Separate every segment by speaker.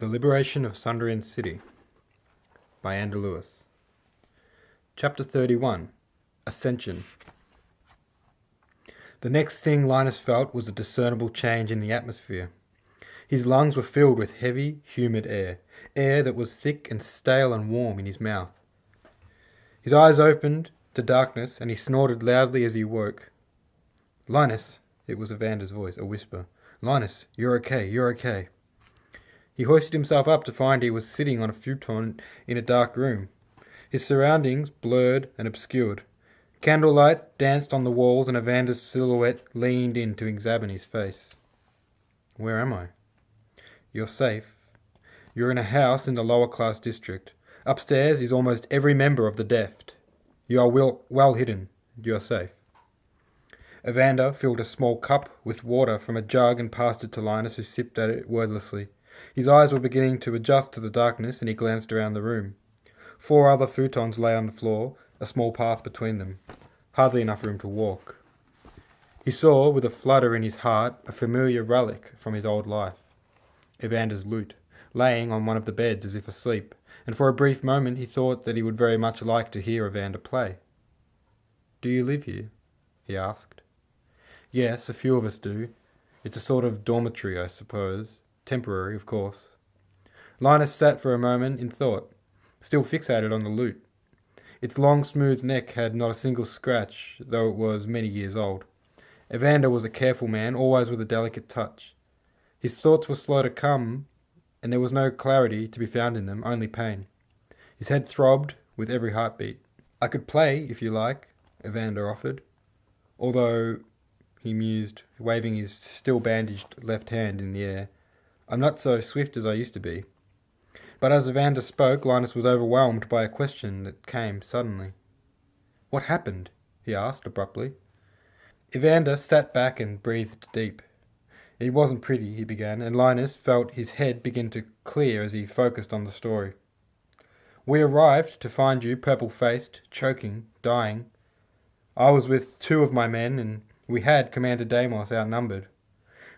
Speaker 1: The Liberation of Sundrian City by Andrew Lewis. Chapter 31. Ascension. The next thing Linus felt was a discernible change in the atmosphere. His lungs were filled with heavy, humid air that was thick and stale and warm in his mouth. His eyes opened to darkness and he snorted loudly as he woke. "Linus," it was Evander's voice, a whisper. "Linus, you're okay, you're okay." He hoisted himself up to find he was sitting on a futon in a dark room, his surroundings blurred and obscured. Candlelight danced on the walls and Evander's silhouette leaned in to examine his face. "Where am I?" "You're safe. You're in a house in the lower class district. Upstairs is almost every member of the deft. You are well hidden. You're safe." Evander filled a small cup with water from a jug and passed it to Linus, who sipped at it wordlessly. His eyes were beginning to adjust to the darkness and he glanced around the room. 4 other futons lay on the floor, a small path between them. Hardly enough room to walk. He saw, with a flutter in his heart, a familiar relic from his old life. Evander's lute, laying on one of the beds as if asleep, and for a brief moment he thought that he would very much like to hear Evander play. "Do you live here?" he asked. "Yes, a few of us do. It's a sort of dormitory, I suppose. Temporary, of course." Linus sat for a moment in thought, still fixated on the lute. Its long, smooth neck had not a single scratch, though it was many years old. Evander was a careful man, always with a delicate touch. His thoughts were slow to come, and there was no clarity to be found in them, only pain. His head throbbed with every heartbeat. "I could play, if you like," Evander offered. "Although," he mused, waving his still bandaged left hand in the air, "I'm not so swift as I used to be." But as Evander spoke, Linus was overwhelmed by a question that came suddenly. "What happened?" he asked abruptly. Evander sat back and breathed deep. "It wasn't pretty," he began, and Linus felt his head begin to clear as he focused on the story. "We arrived to find you purple-faced, choking, dying. I was with 2 of my men, and we had Commander Deimos outnumbered.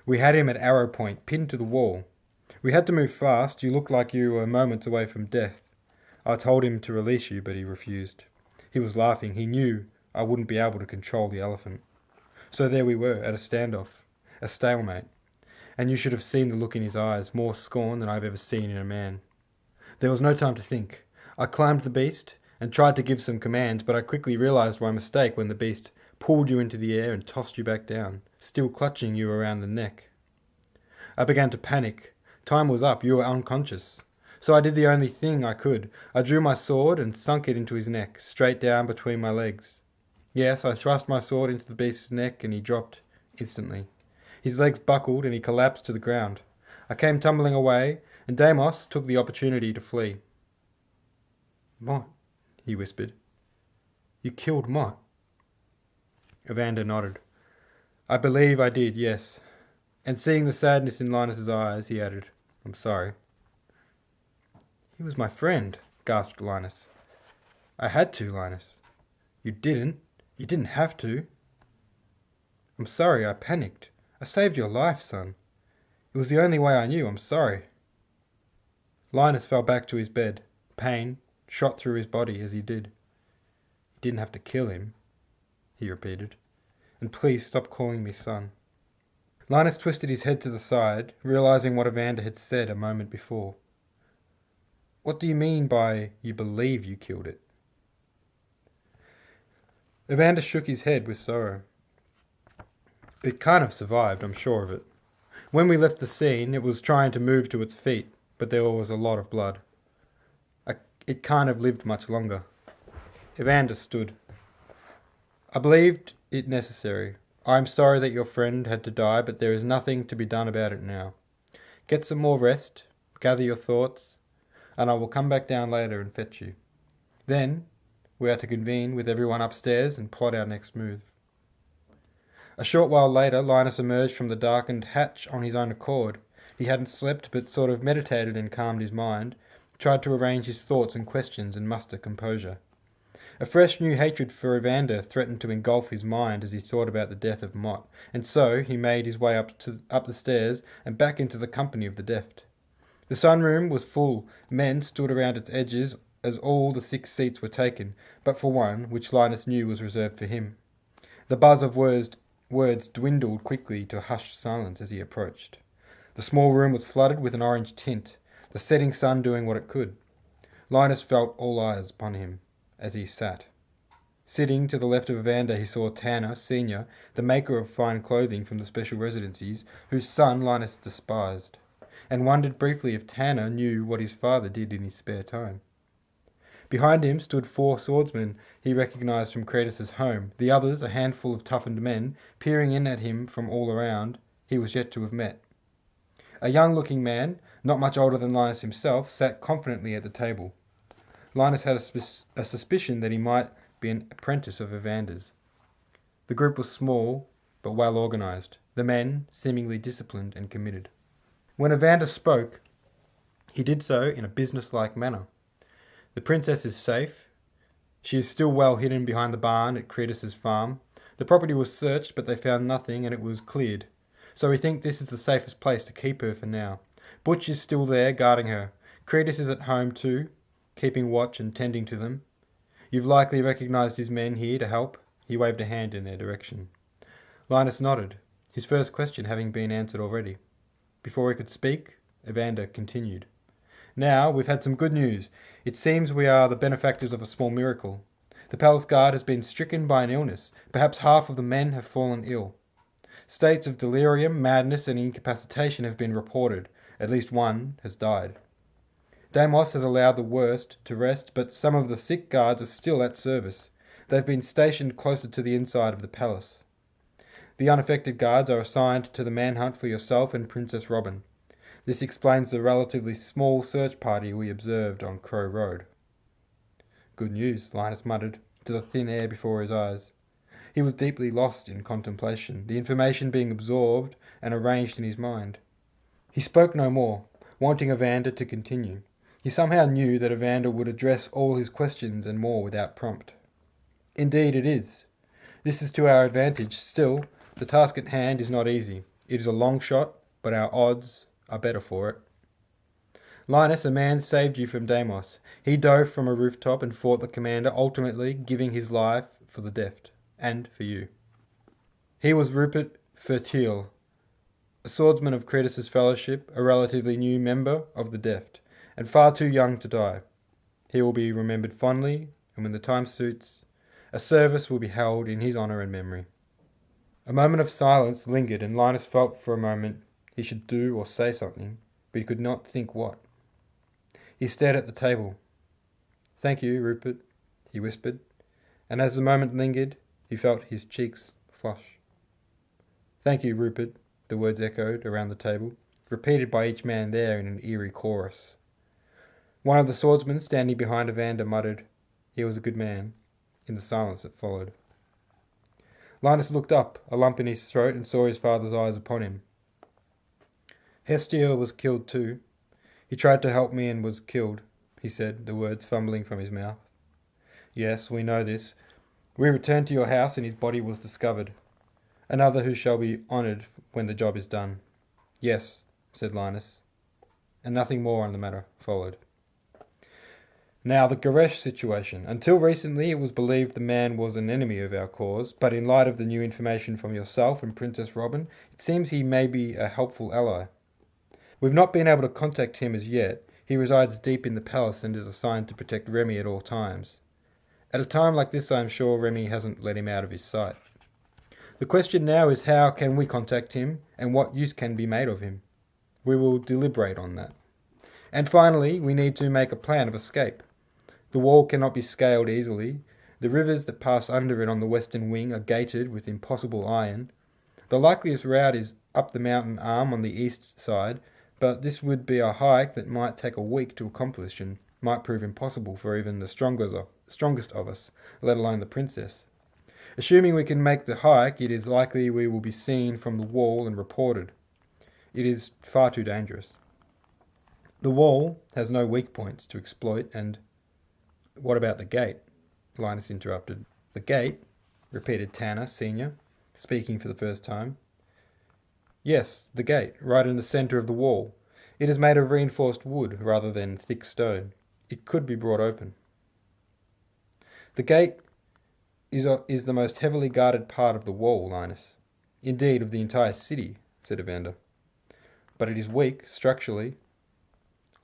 Speaker 1: We had him at arrow point, pinned to the wall. We had to move fast. You looked like you were moments away from death. I told him to release you, but he refused. He was laughing. He knew I wouldn't be able to control the elephant. So there we were, at a standoff, a stalemate. And you should have seen the look in his eyes, more scorn than I've ever seen in a man. There was no time to think. I climbed the beast and tried to give some commands, but I quickly realized my mistake when the beast pulled you into the air and tossed you back down, still clutching you around the neck. I began to panic. Time was up. You were unconscious. So I did the only thing I could. I drew my sword and sunk it into his neck, straight down between my legs. Yes, I thrust my sword into the beast's neck and he dropped instantly. His legs buckled and he collapsed to the ground. I came tumbling away and Deimos took the opportunity to flee." "Mott," he whispered. "You killed Mott." Evander nodded. "I believe I did, yes." And seeing the sadness in Linus's eyes, he added, "I'm sorry." "He was my friend," gasped Linus. "I had to, Linus." "You didn't. You didn't have to." "I'm sorry, I panicked. I saved your life, son. It was the only way I knew. I'm sorry." Linus fell back to his bed. Pain shot through his body as he did. "You didn't have to kill him," he repeated. "And please stop calling me son." Linus twisted his head to the side, realizing what Evander had said a moment before. "What do you mean by you believe you killed it?" Evander shook his head with sorrow. "It kind of survived, I'm sure of it. When we left the scene, it was trying to move to its feet, but there was a lot of blood. It kind of lived much longer." Evander stood. "I believed it necessary. I am sorry that your friend had to die, but there is nothing to be done about it now. Get some more rest, gather your thoughts, and I will come back down later and fetch you. Then we are to convene with everyone upstairs and plot our next move." A short while later, Linus emerged from the darkened hatch on his own accord. He hadn't slept, but sort of meditated and calmed his mind, tried to arrange his thoughts and questions and muster composure. A fresh new hatred for Evander threatened to engulf his mind as he thought about the death of Mott, and so he made his way up the stairs and back into the company of the deft. The sunroom was full. Men stood around its edges as all the 6 seats were taken, but for one, which Linus knew was reserved for him. The buzz of words dwindled quickly to a hushed silence as he approached. The small room was flooded with an orange tint, the setting sun doing what it could. Linus felt all eyes upon him as he sat. Sitting to the left of Evander, he saw Tanner, Senior, the maker of fine clothing from the special residencies, whose son Linus despised, and wondered briefly if Tanner knew what his father did in his spare time. Behind him stood 4 swordsmen he recognised from Kratos' home, the others, a handful of toughened men, peering in at him from all around, he was yet to have met. A young-looking man, not much older than Linus himself, sat confidently at the table. Linus had a suspicion that he might be an apprentice of Evander's. The group was small, but well organised, the men seemingly disciplined and committed. When Evander spoke, he did so in a business-like manner. The princess is safe. She is still well hidden behind the barn at Kratos' farm. The property was searched, but they found nothing and it was cleared. So we think this is the safest place to keep her for now. Butch is still there, guarding her. Kratos is at home too, keeping watch and tending to them. You've likely recognised his men here to help. He waved a hand in their direction. Linus nodded, his first question having been answered already. Before he could speak, Evander continued. Now, we've had some good news. It seems we are the benefactors of a small miracle. The palace guard has been stricken by an illness. Perhaps half of the men have fallen ill. States of delirium, madness, and incapacitation have been reported. At least one has died. Deimos has allowed the worst to rest, but some of the sick guards are still at service. They've been stationed closer to the inside of the palace. The unaffected guards are assigned to the manhunt for yourself and Princess Robin. This explains the relatively small search party we observed on Crow Road. Good news, Linus muttered, to the thin air before his eyes. He was deeply lost in contemplation, the information being absorbed and arranged in his mind. He spoke no more, wanting Evander to continue. He somehow knew that Evander would address all his questions and more without prompt. Indeed it is. This is to our advantage. Still, the task at hand is not easy. It is a long shot, but our odds are better for it. Linus, a man saved you from Deimos. He dove from a rooftop and fought the commander, ultimately giving his life for the Deft, and for you. He was Rupert Fertil, a swordsman of Kratos' fellowship, a relatively new member of the Deft, and far too young to die. He will be remembered fondly, and when the time suits, a service will be held in his honour and memory. A moment of silence lingered, and Linus felt for a moment he should do or say something, but he could not think what. He stared at the table. "Thank you, Rupert," he whispered, and as the moment lingered, he felt his cheeks flush. "Thank you, Rupert," the words echoed around the table, repeated by each man there in an eerie chorus. One of the swordsmen standing behind Evander muttered, "He was a good man," in the silence that followed. Linus looked up, a lump in his throat, and saw his father's eyes upon him. "Hestia was killed too. He tried to help me and was killed," he said, the words fumbling from his mouth. "Yes, we know this. We returned to your house and his body was discovered. Another who shall be honoured when the job is done." "Yes," said Linus, and nothing more on the matter followed. Now the Goresh situation. Until recently it was believed the man was an enemy of our cause, but in light of the new information from yourself and Princess Robin, it seems he may be a helpful ally. We've not been able to contact him as yet. He resides deep in the palace and is assigned to protect Remy at all times. At a time like this, I am sure Remy hasn't let him out of his sight. The question now is how can we contact him and what use can be made of him? We will deliberate on that. And finally, we need to make a plan of escape. The wall cannot be scaled easily. The rivers that pass under it on the western wing are gated with impossible iron. The likeliest route is up the mountain arm on the east side, but this would be a hike that might take a week to accomplish and might prove impossible for even the strongest of us, let alone the princess. Assuming we can make the hike, it is likely we will be seen from the wall and reported. It is far too dangerous. The wall has no weak points to exploit, and what about the gate? Linus interrupted. The gate? Repeated Tanner, Senior, speaking for the first time. Yes, the gate, right in the centre of the wall. It is made of reinforced wood rather than thick stone. It could be brought open. The gate is the most heavily guarded part of the wall, Linus. Indeed, of the entire city, said Evander. But it is weak, structurally,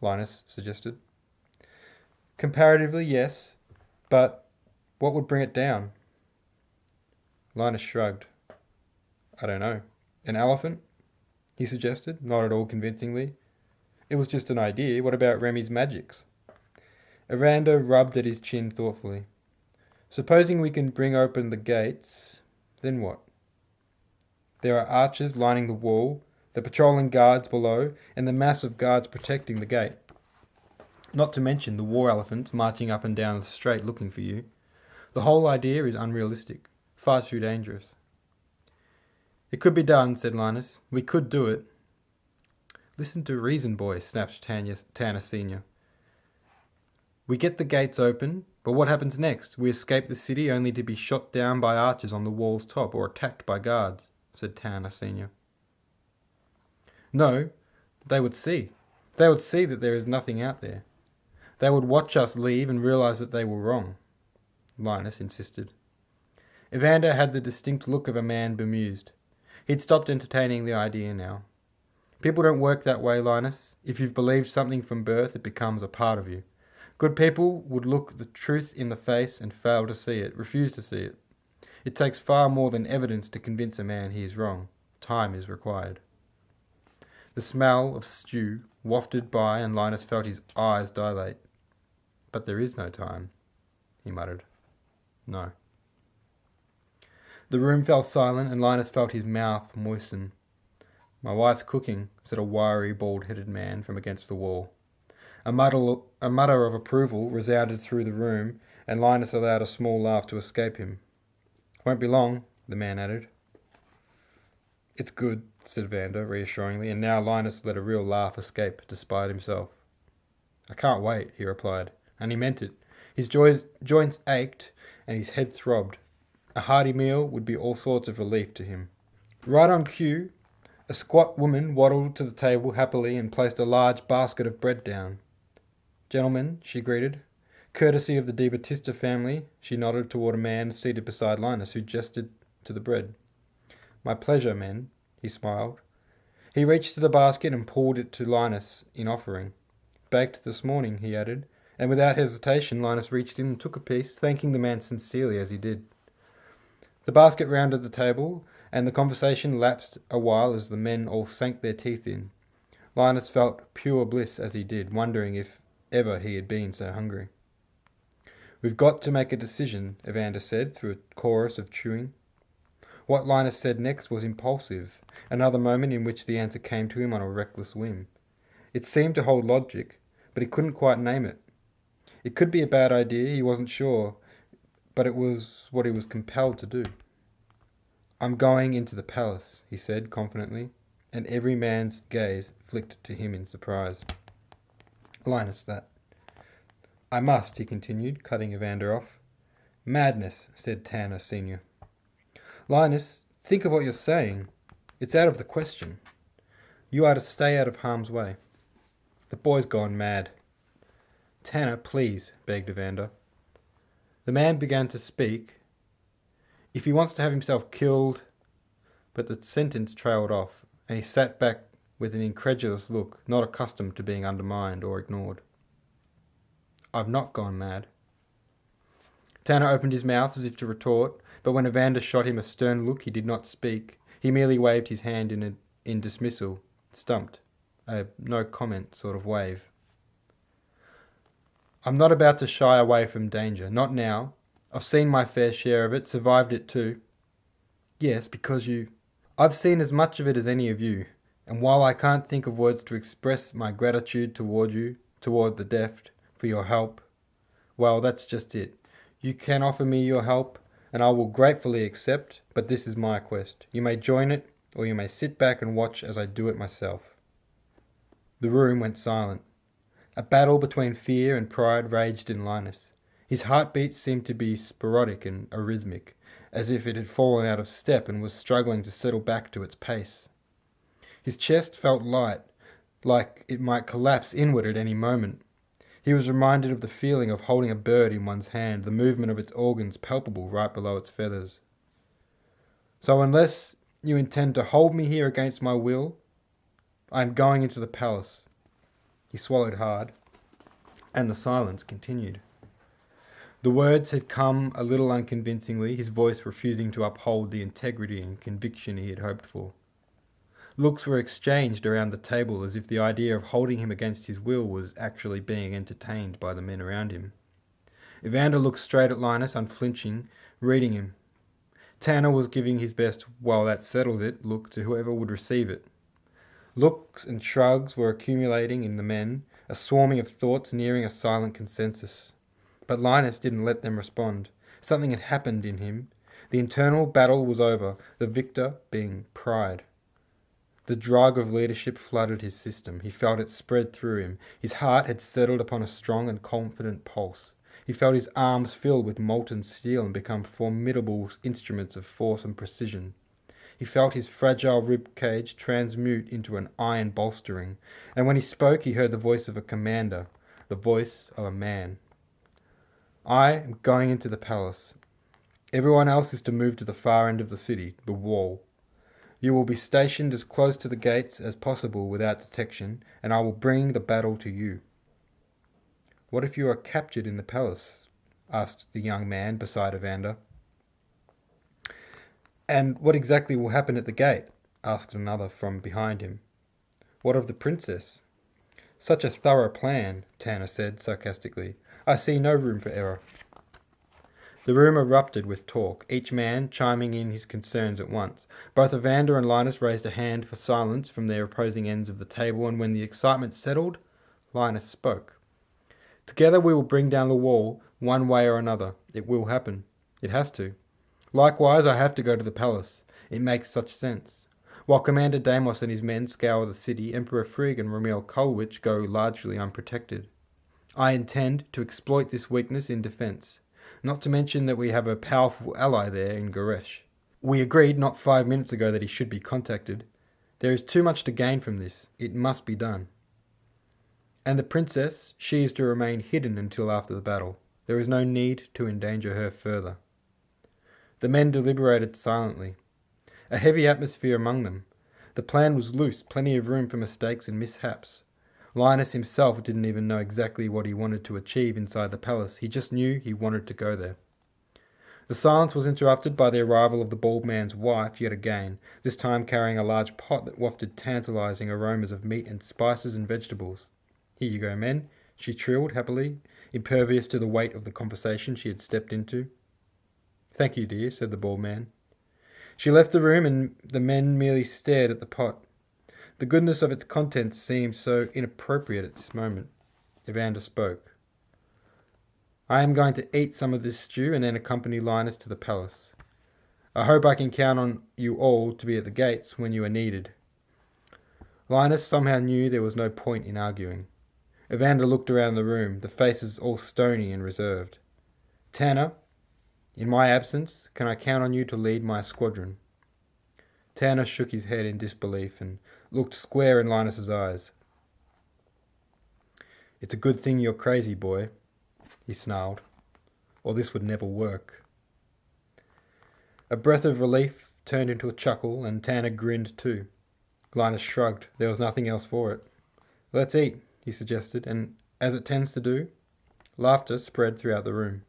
Speaker 1: Linus suggested. Comparatively, yes, but what would bring it down? Linus shrugged. I don't know. An elephant? He suggested, not at all convincingly. It was just an idea. What about Remy's magics? Evander rubbed at his chin thoughtfully. Supposing we can bring open the gates, then what? There are archers lining the wall, the patrolling guards below, and the mass of guards protecting the gate. Not to mention the war elephants marching up and down the street looking for you. The whole idea is unrealistic, far too dangerous. It could be done, said Linus. We could do it. Listen to reason, boy, snapped Tanner Sr. We get the gates open, but what happens next? We escape the city only to be shot down by archers on the wall's top or attacked by guards, said Tanner Sr. No, they would see. They would see that there is nothing out there. They would watch us leave and realise that they were wrong, Linus insisted. Evander had the distinct look of a man bemused. He'd stopped entertaining the idea now. People don't work that way, Linus. If you've believed something from birth, it becomes a part of you. Good people would look the truth in the face and fail to see it, refuse to see it. It takes far more than evidence to convince a man he is wrong. Time is required. The smell of stew wafted by, and Linus felt his eyes dilate. But there is no time, he muttered. No. The room fell silent, and Linus felt his mouth moisten. My wife's cooking, said a wiry, bald-headed man from against the wall. A mutter of approval resounded through the room, and Linus allowed a small laugh to escape him. Won't be long, the man added. It's good, said Evander reassuringly, and now Linus let a real laugh escape, despite himself. I can't wait, he replied, and he meant it. His joints ached, and his head throbbed. A hearty meal would be all sorts of relief to him. Right on cue, a squat woman waddled to the table happily and placed a large basket of bread down. Gentlemen, she greeted. Courtesy of the Di Battista family, she nodded toward a man seated beside Linus, who gestured to the bread. My pleasure, men, he smiled. He reached to the basket and pulled it to Linus in offering. Baked this morning, he added, and without hesitation Linus reached in and took a piece, thanking the man sincerely as he did. The basket rounded the table, and the conversation lapsed a while as the men all sank their teeth in. Linus felt pure bliss as he did, wondering if ever he had been so hungry. We've got to make a decision, Evander said through a chorus of chewing. What Linus said next was impulsive, another moment in which the answer came to him on a reckless whim. It seemed to hold logic, but he couldn't quite name it. It could be a bad idea, he wasn't sure, but it was what he was compelled to do. I'm going into the palace, he said confidently, and every man's gaze flicked to him in surprise. Linus, that. I must, he continued, cutting Evander off. Madness, said Tanner Sr. Linus, think of what you're saying. It's out of the question. You are to stay out of harm's way. The boy's gone mad. Tanner, please, begged Evander. The man began to speak. If he wants to have himself killed... But the sentence trailed off, and he sat back with an incredulous look, not accustomed to being undermined or ignored. I've not gone mad. Tanner opened his mouth as if to retort, but when Evander shot him a stern look, he did not speak. He merely waved his hand in dismissal, stumped, a no-comment sort of wave. I'm not about to shy away from danger, not now. I've seen my fair share of it, survived it too. Yes, because you... I've seen as much of it as any of you, and while I can't think of words to express my gratitude toward you, toward the deft, for your help, well, that's just it. You can offer me your help, and I will gratefully accept, but this is my quest. You may join it, or you may sit back and watch as I do it myself. The room went silent. A battle between fear and pride raged in Linus. His heartbeat seemed to be sporadic and arrhythmic, as if it had fallen out of step and was struggling to settle back to its pace. His chest felt light, like it might collapse inward at any moment. He was reminded of the feeling of holding a bird in one's hand, the movement of its organs palpable right below its feathers. So unless you intend to hold me here against my will, I am going into the palace. He swallowed hard, and the silence continued. The words had come a little unconvincingly, his voice refusing to uphold the integrity and conviction he had hoped for. Looks were exchanged around the table as if the idea of holding him against his will was actually being entertained by the men around him. Evander looked straight at Linus, unflinching, reading him. Tanner was giving his best "well, that settles it" look to whoever would receive it. Looks and shrugs were accumulating in the men, a swarming of thoughts nearing a silent consensus. But Linus didn't let them respond. Something had happened in him. The internal battle was over, the victor being pride. The drug of leadership flooded his system. He felt it spread through him. His heart had settled upon a strong and confident pulse. He felt his arms fill with molten steel and become formidable instruments of force and precision. He felt his fragile rib cage transmute into an iron bolstering, and when he spoke he heard the voice of a commander, the voice of a man. I am going into the palace. Everyone else is to move to the far end of the city, the wall. You will be stationed as close to the gates as possible without detection, and I will bring the battle to you. What if you are captured in the palace? Asked the young man beside Evander. And what exactly will happen at the gate? Asked another from behind him. What of the princess? Such a thorough plan, Tanner said sarcastically. I see no room for error. The room erupted with talk, each man chiming in his concerns at once. Both Evander and Linus raised a hand for silence from their opposing ends of the table, and when the excitement settled, Linus spoke. Together we will bring down the wall, one way or another. It will happen. It has to. Likewise, I have to go to the palace. It makes such sense. While Commander Deimos and his men scour the city, Emperor Frigg and Ramil Kolwich go largely unprotected. I intend to exploit this weakness in defence. Not to mention that we have a powerful ally there in Goresh. We agreed not 5 minutes ago that he should be contacted. There is too much to gain from this. It must be done. And the princess, she is to remain hidden until after the battle. There is no need to endanger her further. The men deliberated silently. A heavy atmosphere among them. The plan was loose, plenty of room for mistakes and mishaps. Linus himself didn't even know exactly what he wanted to achieve inside the palace. He just knew he wanted to go there. The silence was interrupted by the arrival of the bald man's wife yet again, this time carrying a large pot that wafted tantalizing aromas of meat and spices and vegetables. Here you go, men, she trilled happily, impervious to the weight of the conversation she had stepped into. Thank you, dear, said the bald man. She left the room and the men merely stared at the pot. The goodness of its contents seemed so inappropriate at this moment. Evander spoke. I am going to eat some of this stew and then accompany Linus to the palace. I hope I can count on you all to be at the gates when you are needed. Linus somehow knew there was no point in arguing. Evander looked around the room, the faces all stony and reserved. Tanner, in my absence, can I count on you to lead my squadron? Tanner shook his head in disbelief and looked square in Linus's eyes. It's a good thing you're crazy, boy, he snarled, or this would never work. A breath of relief turned into a chuckle, and Tanner grinned too. Linus shrugged. There was nothing else for it. Let's eat, he suggested, and as it tends to do, laughter spread throughout the room.